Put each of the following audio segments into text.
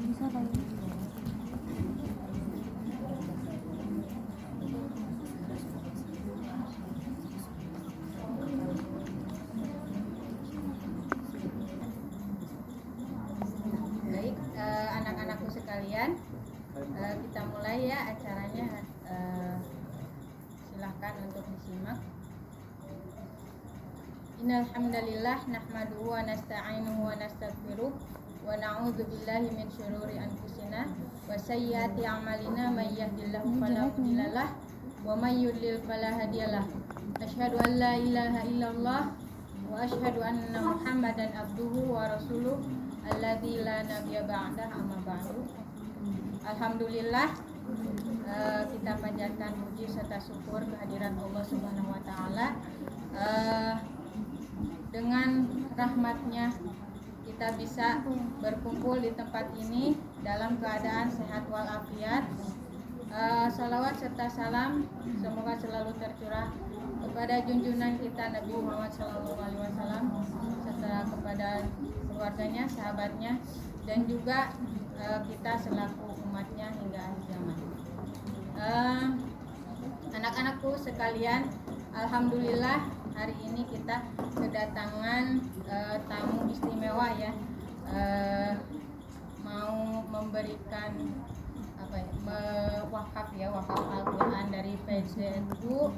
bisa lagi. Baik, anak-anakku sekalian, kita mulai ya acaranya. Silahkan untuk disimak. Innal hamdalillah nahmaduhu wa nasta'inuhu wa nastaghfiruh wa na'udzu billahi min syururi anfusina wa sayyiati a'malina may yahdihillahu fala mudhillalah wa may yudlil fala hadiyalah. Asyhadu an la ilaha illallah wa asyhadu anna Muhammadan abduhu wa rasuluh alladzi la nabiyya ba'dah, amma ba'du. Alhamdulillah, kita panjatkan puji serta syukur kehadiran Allah Subhanahu wa taala. Dengan rahmatnya kita bisa berkumpul di tempat ini dalam keadaan sehat walafiat. Salawat serta salam semoga selalu tercurah kepada junjungan kita Nabi Muhammad SAW, serta kepada keluarganya, sahabatnya, dan juga kita selaku umatnya hingga akhir zaman. Anak-anakku sekalian, alhamdulillah hari ini kita kedatangan tamu istimewa ya, mau memberikan wakaf Al-Quran dari PZU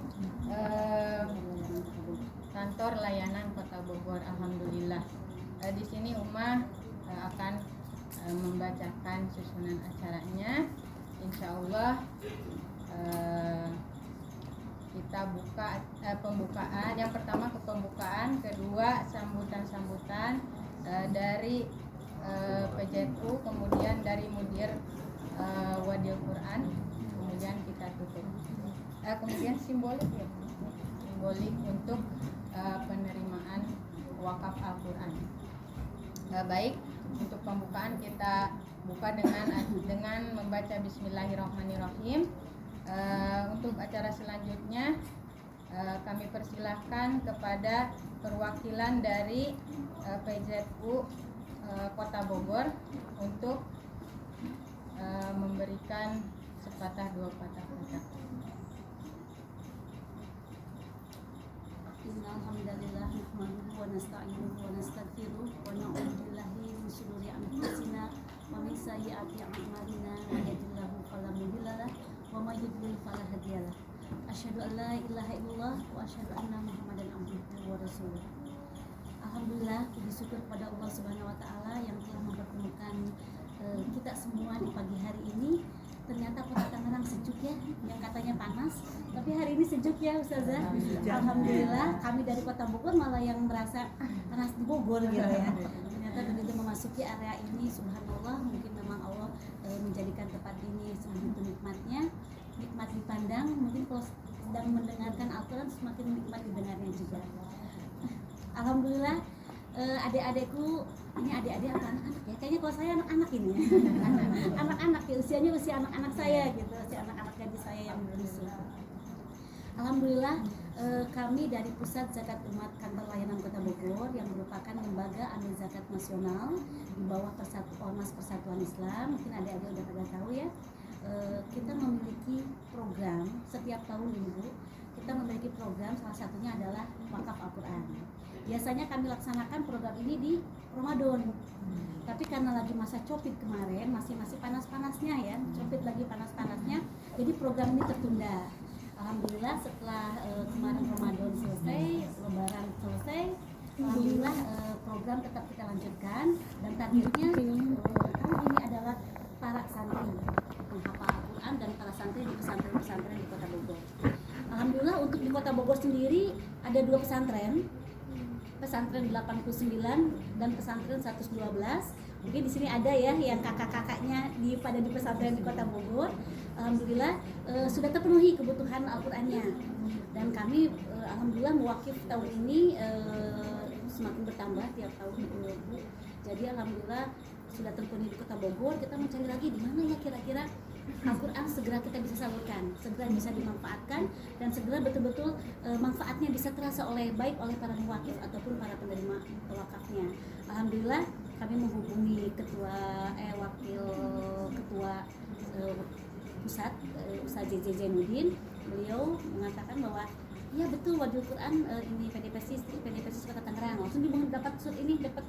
kantor layanan Kota Bogor. Alhamdulillah, di sini Uma akan membacakan susunan acaranya. Insya Allah kita buka pembukaan. Yang pertama ke pembukaan, kedua sambutan-sambutan dari PZU, kemudian dari Mudir Wadil Quran, kemudian kita tutup. Kemudian simbolik ya, simbolik untuk penerimaan wakaf Al-Quran. Baik, untuk pembukaan kita buka dengan membaca Bismillahirrahmanirrahim. Untuk acara selanjutnya kami persilahkan kepada perwakilan dari PZU Kota Bogor untuk memberikan sepatah dua patah kata. Innal hamdalillah nahmaduhu wa nasta'inuhu wa nastaghfiruh wa na'udzu billahi min shururi anfusina wa min sayyiati a'malina may yahdihillahu fala mudhillalah wa may yudlil fala hadiyalah. Asyhadu an la ilaha illallah wa asyhadu anna Muhammadan abduhu wa rasuluh. Alhamdulillah, puji syukur kepada Allah Subhanahu wa taala yang telah mempertemukan kita semua di pagi hari ini. Ternyata Kota Tangerang sejuk ya, yang katanya panas, tapi hari ini sejuk ya Ustazah. Alhamdulillah, kami dari Kota Bogor malah yang merasa panas di Bogor gitu ya. Ternyata begitu memasuki area ini, subhanallah, mungkin memang Allah menjadikan tempat ini sebegitu nikmatnya, nikmat dipandang. Mungkin kalau sedang mendengarkan Al-Quran semakin nikmat didengarnya juga. Alhamdulillah, adik-adikku, ini adik-adik apa anak-anak ya? Kayaknya kalau saya anak-anak ini ya. Anak-anak ya, usianya usia anak-anak saya gitu, usia anak-anak gadis saya yang berusia. Alhamdulillah, kami dari Pusat Zakat Umat Kantor Layanan Kota Bogor yang merupakan lembaga amil zakat nasional di bawah Ormas Persatuan Islam. Mungkin adik-adik udah pada tahu ya. Kita memiliki program setiap tahun ini Bu. Kita memiliki program, salah satunya adalah wakaf Al-Quran. Biasanya kami laksanakan program ini di Ramadan. Tapi karena lagi masa Covid kemarin, masih panas-panasnya ya, Covid lagi panas-panasnya, jadi program ini tertunda. Alhamdulillah setelah kemarin Ramadan selesai, Lebaran selesai, alhamdulillah program tetap kita lanjutkan, dan targetnya tahun ini adalah para santri menghafal Al-Quran dan para santri di pesantren-pesantren di Kota Bogor. Alhamdulillah untuk di Kota Bogor sendiri ada 2 pesantren 89 dan pesantren 112. Mungkin di sini ada ya yang kakak-kakaknya di pesantren di Kota Bogor. Alhamdulillah sudah terpenuhi kebutuhan Al-Qur'annya. Dan kami alhamdulillah mewakif tahun ini semakin bertambah tiap tahun. Jadi alhamdulillah sudah terpenuhi di Kota Bogor. Kita mencari lagi di mana ya kira-kira Al-Quran segera kita bisa salurkan, segera bisa dimanfaatkan, dan segera betul-betul manfaatnya bisa terasa baik oleh para muwakif ataupun para penerima wakafnya. Alhamdulillah kami menghubungi wakil ketua pusat Ustaz JJ Zainuddin. Beliau mengatakan bahwa iya betul Wadul Quran ini PDPSIS Kota Tangerang. Langsung dapat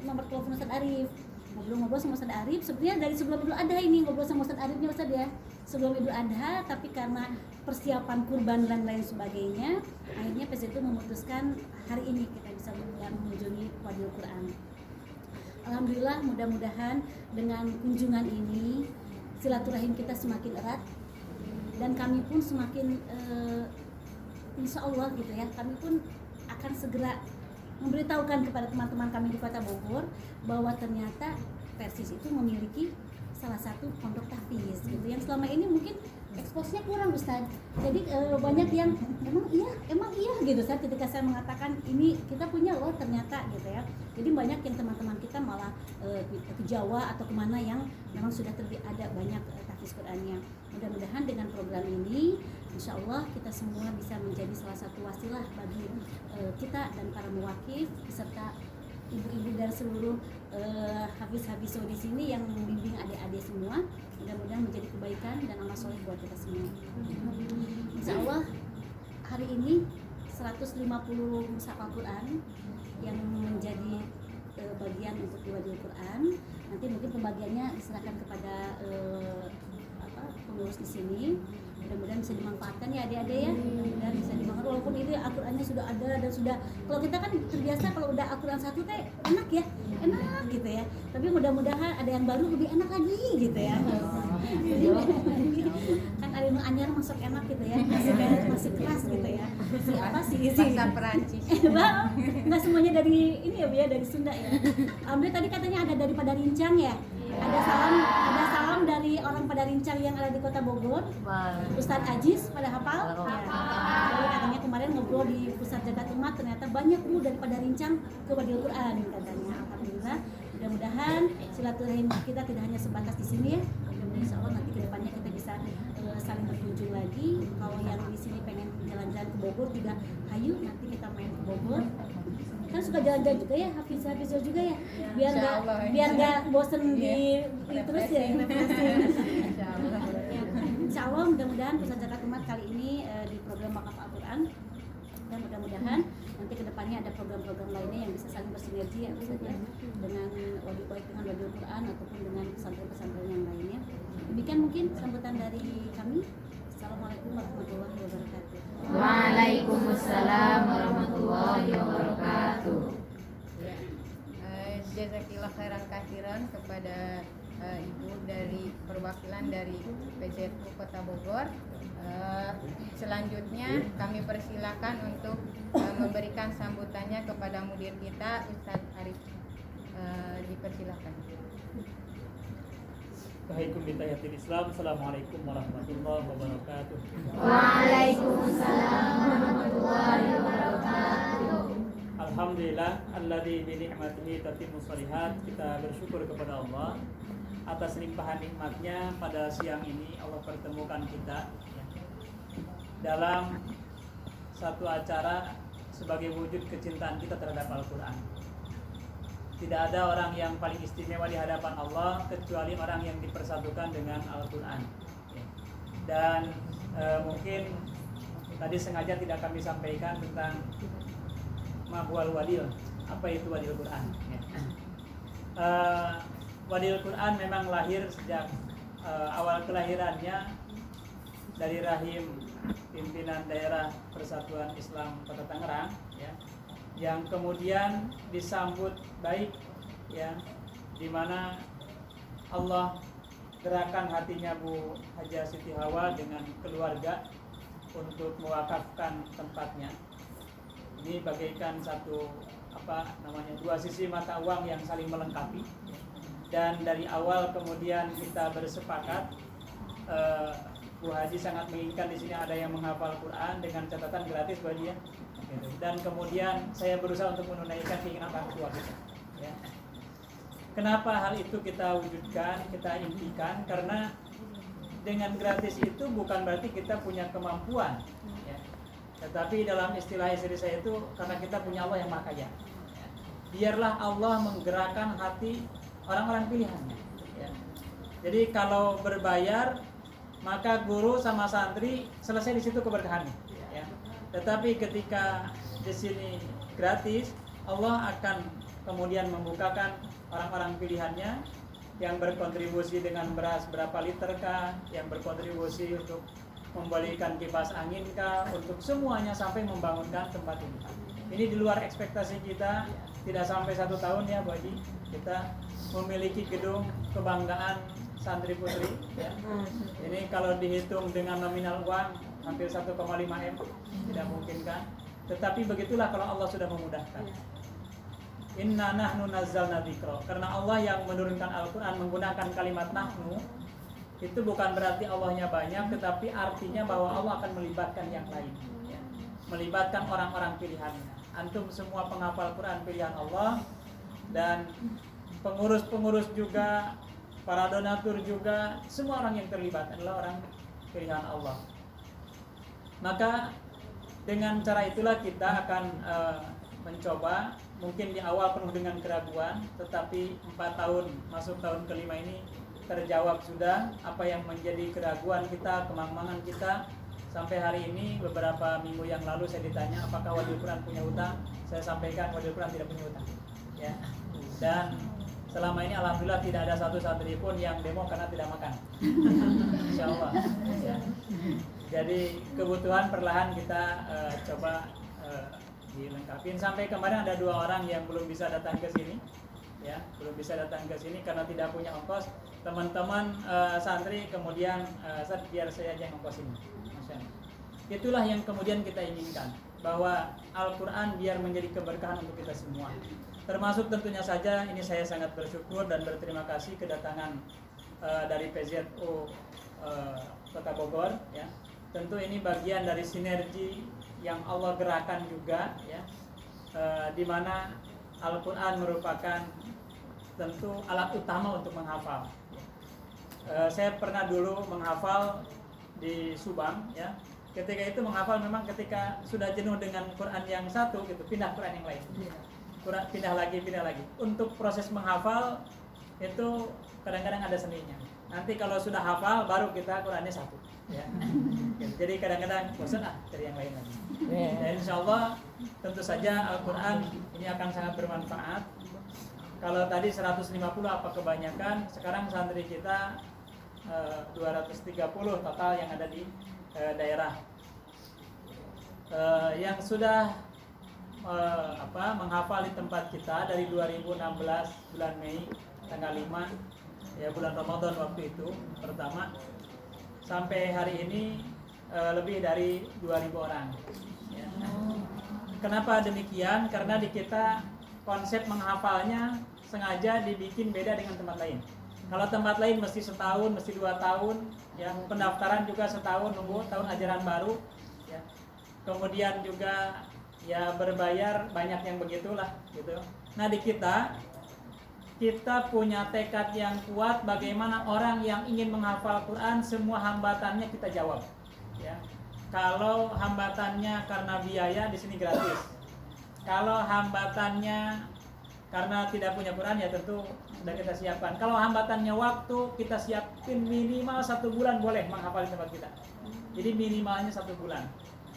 nomor telepon Ustaz Arif. Ngobrol-ngobrol sama Ustaz Arif. Sebenarnya dari sebelum Idul Adha ini ngobrol sama Ustaz Arifnya Ustaz ya. Sebelum Idul Adha, tapi karena persiapan kurban dan lain sebagainya, akhirnya PSIS itu memutuskan hari ini kita bisa mengunjungi Wadul Quran. Alhamdulillah, mudah-mudahan dengan kunjungan ini silaturahim kita semakin erat dan kami pun semakin insya Allah gitu ya, kami pun akan segera memberitahukan kepada teman-teman kami di Kota Bogor bahwa ternyata Persis itu memiliki salah satu pondok tahfiz gitu yang selama ini mungkin eksposnya kurang Ustaz. Jadi banyak yang emang iya gitu Ustaz, ketika saya mengatakan ini kita punya loh ternyata gitu ya. Jadi banyak yang teman-teman kita malah ke Jawa atau kemana yang memang sudah ada banyak tahfiz Qur'annya. Mudah-mudahan dengan program ini insya Allah kita semua bisa menjadi salah satu wasilah bagi kita dan para muwakif beserta ibu-ibu dari seluruh hafiz-hafiz di sini yang membimbing adik-adik semua. Mudah-mudahan menjadi kebaikan dan amal soleh buat kita semua. Insya Allah hari ini 150 mushaf Al-Quran yang menjadi bagian untuk di Wadul Quran. Nanti mungkin pembagiannya diserahkan kepada pengurus di sini. Mudah-mudahan bisa dimanfaatkan ya adik-adik ya. Mudah-mudahan bisa dimanfaatkan walaupun itu Al-Qurannya sudah ada dan sudah, kalau kita kan terbiasa kalau udah Al-Quran satu teh enak ya, enak gitu ya. Tapi mudah-mudahan ada yang baru lebih enak lagi gitu ya. Kan ada yang anyar masuk enak gitu ya, masuk keras gitu ya. Siapa sih bahasa Perancis? Enggak semuanya dari ini ya Bu ya, dari Sunda ya. Alhamdulillah tadi katanya ada dari Padarincang ya. Ada salam dari orang Padarincang yang ada di Kota Bogor. Ustadz Ajis pada hafal? Ya. Jadi katanya kemarin ngobrol di pusat jagat umat ternyata banyak Bu dari Padarincang ke Wadul Quran katanya. Alhamdulillah. Mudah-mudahan silaturahim kita tidak hanya sebatas di sini ya. Mudah-mudahan insya Allah nanti kedepannya kita bisa saling berkunjung lagi. Kalau yang di sini pengen jalan-jalan ke Bogor juga, hayu nanti kita main ke Bogor. Kan suka jalan-jalan juga ya, hafiz juga ya. Biar nggak bosen di terus ya. Insya Allah mudah-mudahan pusat zakat umat kali ini di program wakaf Al-Quran, dan mudah-mudahan nanti kedepannya ada program-program lainnya yang bisa saling bersinergi ya saja dengan baik dengan Wadul Quran ataupun dengan pesantren-pesantren yang lainnya. Demikian mungkin sambutan dari kami. Assalamualaikum warahmatullahi wabarakatuh. Waalaikumsalam warahmatullahi wabarakatuh. Jazakillah khairan katsiran kepada Ibu dari perwakilan dari PZU Kota Bogor. Selanjutnya kami persilakan untuk memberikan sambutannya kepada mudir kita Ustadz Arif. Dipersilakan. Assalamualaikum bitayatil Islam. Assalamualaikum warahmatullahi wabarakatuh. Waalaikumsalam warahmatullahi wabarakatuh. Alhamdulillah alladzi bi ni'matihi tatimmu shalihat. Kita bersyukur kepada Allah atas limpahan nikmatnya pada siang ini Allah pertemukan kita dalam satu acara sebagai wujud kecintaan kita terhadap Al-Quran. Tidak ada orang yang paling istimewa di hadapan Allah kecuali orang yang dipersatukan dengan Al-Quran. Dan mungkin tadi sengaja tidak kami sampaikan tentang mahwal wadil, apa itu wadil Quran. Wadil Quran memang lahir sejak awal kelahirannya dari rahim pimpinan daerah Persatuan Islam Kota Tangerang, ya, yang kemudian disambut baik, ya, di mana Allah gerakan hatinya Bu Haja Siti Hawa dengan keluarga untuk mewakafkan tempatnya. Ini bagaikan satu dua sisi mata uang yang saling melengkapi. Dan dari awal kemudian kita bersepakat, Bu Haji sangat menginginkan di sini ada yang menghafal Quran dengan catatan gratis buat dia. Dan kemudian saya berusaha untuk menunaikan keinginan orang tua kita. Ya. Kenapa hal itu kita wujudkan, kita impikan? Karena dengan gratis itu bukan berarti kita punya kemampuan, ya. Tetapi dalam istilah istri saya itu karena kita punya Allah yang Maha Kaya. Biarlah Allah menggerakkan hati orang-orang pilihannya. Ya. Jadi kalau berbayar maka guru sama santri selesai di situ keberkahannya. Ya. Tetapi ketika di sini gratis, Allah akan kemudian membukakan orang-orang pilihannya yang berkontribusi dengan beras berapa liter kah, yang berkontribusi untuk membalikan kipas angin kah, untuk semuanya sampai membangunkan tempat ini. Ini di luar ekspektasi kita, tidak sampai 1 tahun ya Bu Haji, kita memiliki gedung kebanggaan santri putri. Ya. Ini kalau dihitung dengan nominal uang hampir 1,5 M, tidak mungkin kan? Tetapi begitulah kalau Allah sudah memudahkan. Inna nahnu nazzalna dzikra. Karena Allah yang menurunkan Al-Qur'an menggunakan kalimat nahnu, itu bukan berarti Allahnya banyak, tetapi artinya bahwa Allah akan melibatkan yang lain, ya. Melibatkan orang-orang pilihannya. Antum semua penghafal Quran pilihan Allah, dan pengurus-pengurus juga, para donatur juga, semua orang yang terlibat adalah orang pilihan Allah. Maka dengan cara itulah kita akan mencoba. Mungkin di awal penuh dengan keraguan, tetapi 4 tahun masuk tahun kelima ini terjawab sudah apa yang menjadi keraguan kita, kemang-mangan kita. Sampai hari ini, beberapa minggu yang lalu saya ditanya apakah Wadil Quran punya utang. Saya sampaikan Wadil Quran tidak punya utang, ya. Dan selama ini alhamdulillah tidak ada satu santri pun yang demo karena tidak makan. Insya Allah, ya. Jadi kebutuhan perlahan kita coba dilengkapin. Sampai kemarin ada 2 orang yang belum bisa datang ke sini, ya, belum bisa datang ke sini karena tidak punya ongkos. Teman-teman santri kemudian biar saya aja yang ongkos ini. Masya Allah. Itulah yang kemudian kita inginkan, bahwa Al-Quran biar menjadi keberkahan untuk kita semua. Termasuk tentunya saja ini saya sangat bersyukur dan berterima kasih kedatangan dari PZU Kota Bogor, ya. Tentu ini bagian dari sinergi yang Allah gerakan juga, ya, di mana Al-Quran merupakan tentu alat utama untuk menghafal. Saya pernah dulu menghafal di Subang, ya. Ketika itu menghafal memang ketika sudah jenuh dengan Quran yang satu, gitu, pindah Quran yang lain. Quran pindah lagi. Untuk proses menghafal itu kadang-kadang ada seninya. Nanti kalau sudah hafal baru kita Qurannya satu, ya. Jadi kadang-kadang bosan cari yang lain lagi. Dan insya Allah tentu saja Al-Quran ini akan sangat bermanfaat. Kalau tadi 150 apa kebanyakan, sekarang santri kita 230 total yang ada di daerah. Yang sudah menghafal di tempat kita dari 2016 bulan Mei tanggal 5, ya, bulan Ramadan waktu itu pertama, sampai hari ini lebih dari 2000 orang, ya. Kenapa demikian? Karena di kita konsep menghafalnya sengaja dibikin beda dengan tempat lain. Kalau tempat lain mesti setahun, mesti 2 tahun, ya. Pendaftaran juga setahun, nunggu tahun ajaran baru, ya. Kemudian juga ya berbayar, banyak yang begitulah, gitu. Nah di kita punya tekad yang kuat bagaimana orang yang ingin menghafal Quran semua hambatannya kita jawab, ya. Kalau hambatannya karena biaya, di sini gratis. Kalau hambatannya karena tidak punya Quran, ya tentu sudah kita siapkan. Kalau hambatannya waktu, kita siapin minimal 1 bulan boleh menghafal di tempat kita. Jadi minimalnya 1 bulan.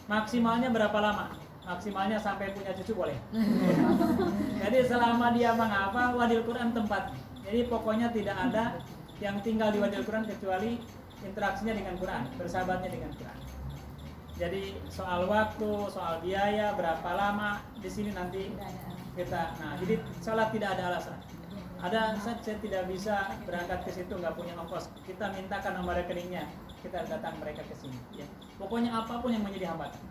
Maksimalnya berapa lama? Maksimalnya sampai punya cucu boleh. Jadi selama dia menghafal, Wadil Quran tempat. Jadi pokoknya tidak ada yang tinggal di Wadil Quran kecuali interaksinya dengan Quran, bersahabatnya dengan Quran. Jadi soal waktu, soal biaya, berapa lama, di sini nanti kita. Nah, jadi salat tidak ada alasan. Ada saya tidak bisa berangkat ke situ, nggak punya ongkos. Kita mintakan nomor rekeningnya, kita datang mereka ke sini. Ya. Pokoknya apapun yang menjadi hambatan.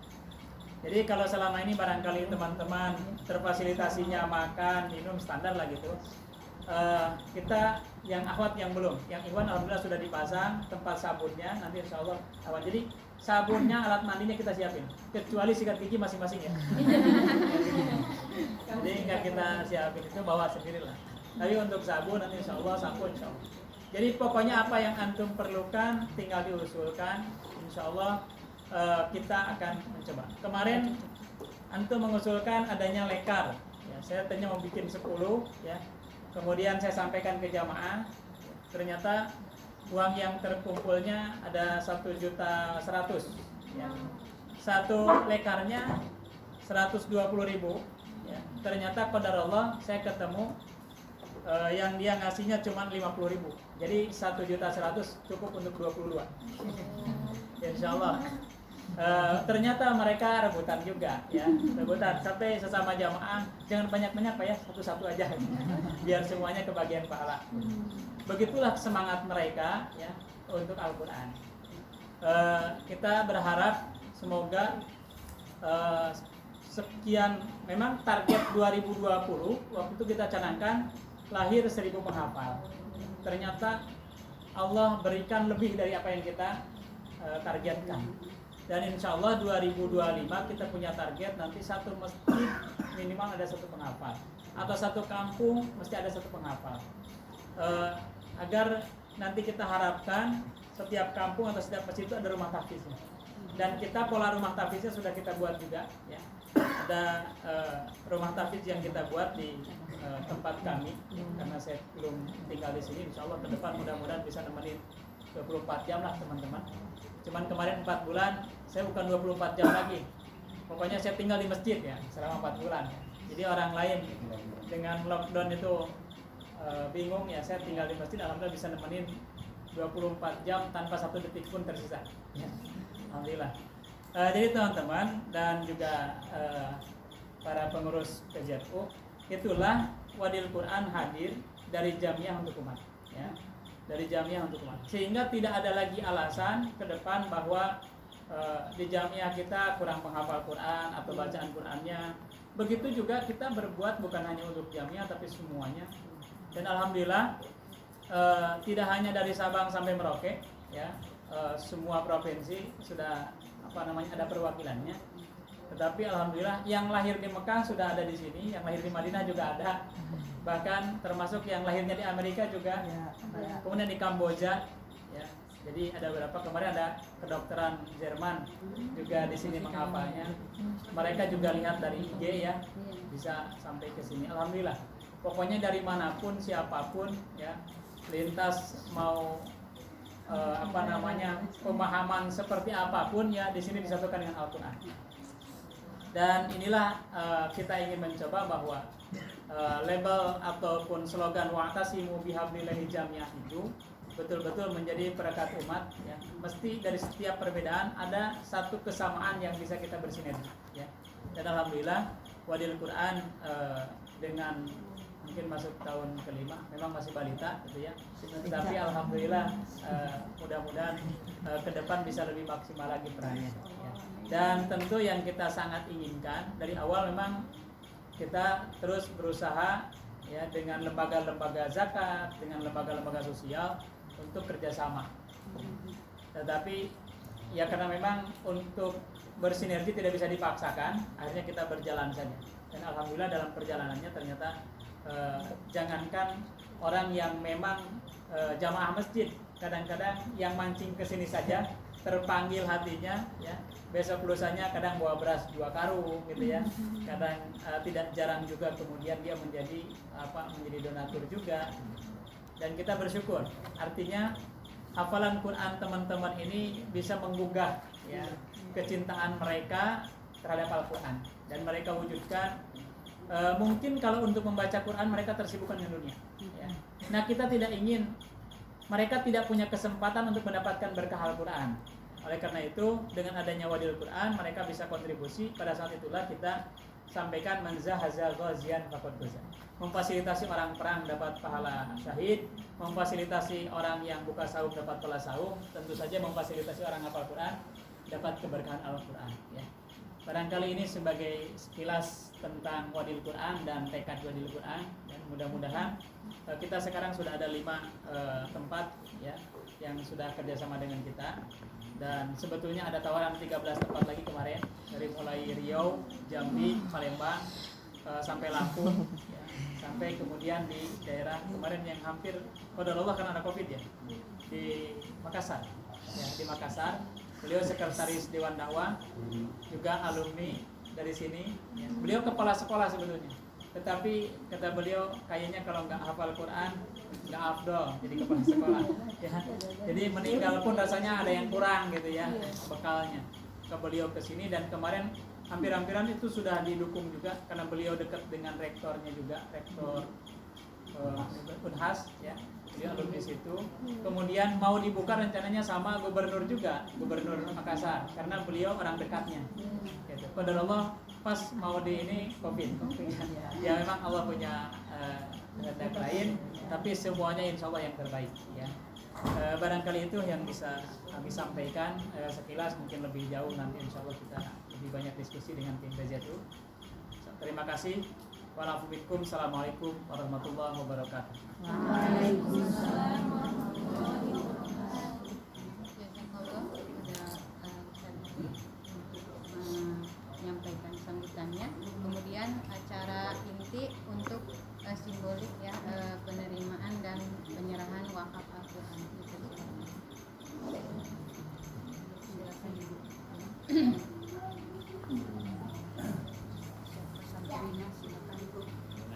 Jadi kalau selama ini barangkali teman-teman terfasilitasinya makan, minum standar lah gitu. Kita yang akhwat yang belum, yang ikhwan alhamdulillah sudah dipasang tempat sabunnya, nanti insya Allah awan. Jadi sabunnya, alat mandinya kita siapin, kecuali sikat gigi masing-masing ya. Jadi nggak kita siapin, itu bawa sendiri lah. Tapi untuk sabun nanti insya Allah sabun insya Allah. Jadi pokoknya apa yang antum perlukan tinggal diusulkan, insya Allah kita akan mencoba. Kemarin antum mengusulkan adanya lekar, ya, saya tanya mau bikin 10, ya. kemudian saya sampaikan ke jamaah, ternyata uang yang terkumpulnya ada 1.100.000 ya. Satu lekarnya 120.000 ya. Ternyata qadarullah saya ketemu yang dia ngasihnya cuma 50.000. Jadi 1.100.000 cukup untuk 22. Insyaallah. Ternyata mereka rebutan juga ya, rebutan sampai sesama jamaah jangan banyak-banyak Pak ya, satu-satu aja biar semuanya kebagian pahala. Begitulah semangat mereka ya untuk Al-Qur'an. Kita berharap semoga sekian, memang target 2020 waktu itu kita canangkan lahir 1.000 penghafal. Ternyata Allah berikan lebih dari apa yang kita targetkan. Dan insya Allah 2025 kita punya target nanti satu masjid minimal ada 1 penghafal, atau satu kampung mesti ada 1 penghafal. Agar nanti kita harapkan setiap kampung atau setiap masjid itu ada rumah tahfiznya. Dan kita pola rumah tahfiznya sudah kita buat juga ya. Ada rumah tahfiz yang kita buat di tempat kami, karena saya belum tinggal di sini. Insya Allah ke depan mudah-mudahan bisa nemenin 24 jam lah teman-teman. Cuman kemarin 4 bulan saya bukan 24 jam lagi. Pokoknya saya tinggal di masjid ya selama 4 bulan. Jadi orang lain dengan lockdown itu bingung ya, saya tinggal di masjid alhamdulillah bisa nemenin 24 jam tanpa 1 detik pun tersisa. Ya. Alhamdulillah. Jadi teman-teman dan juga para pengurus PJFU, itulah Wadil Quran hadir dari Jamiah untuk Umat ya. Dari Jamiah untuk Umat. Sehingga tidak ada lagi alasan ke depan bahwa di Jamiah kita kurang penghafal Quran atau bacaan Qurannya. Begitu juga kita berbuat bukan hanya untuk Jamiah tapi semuanya. Dan alhamdulillah tidak hanya dari Sabang sampai Merauke ya, semua provinsi sudah ada perwakilannya. Tetapi alhamdulillah yang lahir di Mekah sudah ada di sini, yang lahir di Madinah juga ada. Bahkan termasuk yang lahirnya di Amerika juga, kemudian di Kamboja ya. Jadi ada beberapa, kemarin ada kedokteran Jerman juga di sini menghafalnya. Mereka juga lihat dari IG ya, bisa sampai ke sini. Alhamdulillah. Pokoknya dari manapun siapapun ya, lintas mau pemahaman seperti apapun ya, di sini disatukan dengan Al-Qur'an. Dan inilah kita ingin mencoba bahwa label ataupun slogan wa'tasimu bihablillahi jami'ah itu betul-betul menjadi perekat umat ya. Mesti dari setiap perbedaan ada satu kesamaan yang bisa kita bersinergi ya. Dan alhamdulillah Wadil Quran dengan mungkin masuk tahun kelima, memang masih balita gitu ya. Tapi alhamdulillah mudah-mudahan ke depan bisa lebih maksimal lagi perannya ya. Dan tentu yang kita sangat inginkan dari awal memang kita terus berusaha ya dengan lembaga-lembaga zakat, dengan lembaga-lembaga sosial untuk kerjasama. Tetapi ya karena memang untuk bersinergi tidak bisa dipaksakan, akhirnya kita berjalan saja. Dan alhamdulillah dalam perjalanannya ternyata jangankan orang yang memang jamaah masjid, kadang-kadang yang mancing ke sini saja terpanggil hatinya ya, besok lusanya kadang bawa beras 2 karung gitu ya, kadang tidak jarang juga kemudian dia menjadi donatur juga. Dan kita bersyukur, artinya hafalan Quran teman-teman ini bisa menggugah ya kecintaan mereka terhadap Al-Quran, dan mereka wujudkan. Mungkin kalau untuk membaca Quran mereka tersibukkan dengan dunia ya. Nah kita tidak ingin mereka tidak punya kesempatan untuk mendapatkan berkah Al-Quran. Oleh karena itu dengan adanya Wadil Quran mereka bisa kontribusi. Pada saat itulah kita sampaikan manzahazal ghazian faqad ghaza, memfasilitasi orang perang dapat pahala syahid, memfasilitasi orang yang buka saum dapat pahala saum, tentu saja memfasilitasi orang hafal Quran dapat keberkahan Al-Quran ya. Barangkali ini sebagai sekilas tentang Wadil Quran dan tekad Wadil Quran, dan mudah-mudahan kita sekarang sudah ada 5 tempat ya yang sudah kerjasama dengan kita, dan sebetulnya ada tawaran 13 tempat lagi kemarin, dari mulai Riau, Jambi, Palembang sampai Lampung ya, sampai kemudian di daerah kemarin yang hampir qadarullah karena ada Covid ya, di Makassar ya, di Makassar. Beliau sekretaris Dewan Dakwah, juga alumni dari sini ya. Beliau kepala sekolah sebetulnya Tetapi kata beliau kayaknya kalau nggak hafal Quran nggak afdol jadi kepala sekolah ya. Jadi meninggal pun rasanya ada yang kurang gitu ya bekalnya. Ke beliau ke sini dan kemarin hampir-hampiran itu sudah didukung juga karena beliau dekat dengan rektornya juga, rektor Unhas ya. Dia alumni situ. Kemudian mau dibuka rencananya sama gubernur juga, gubernur Makassar karena beliau orang dekatnya. Gitu. Padahal Allah pas mau di ini COVID. Ya memang Allah punya kehendak lain, tapi semuanya insya Allah yang terbaik ya. Barangkali itu yang bisa kami sampaikan sekilas, mungkin lebih jauh nanti insya Allah kita lebih banyak diskusi dengan tim Dajatu. Terima kasih. Waalaikumsalam. Assalamualaikum warahmatullahi wabarakatuh. Waalaikumsalam warahmatullahi wabarakatuh. Jazakallah kepada Ustaz Didi untuk menyampaikan sambutannya. Kemudian acara inti untuk simbolik ya penerimaan dan penyerahan wakaf Al-Quran. Silakan.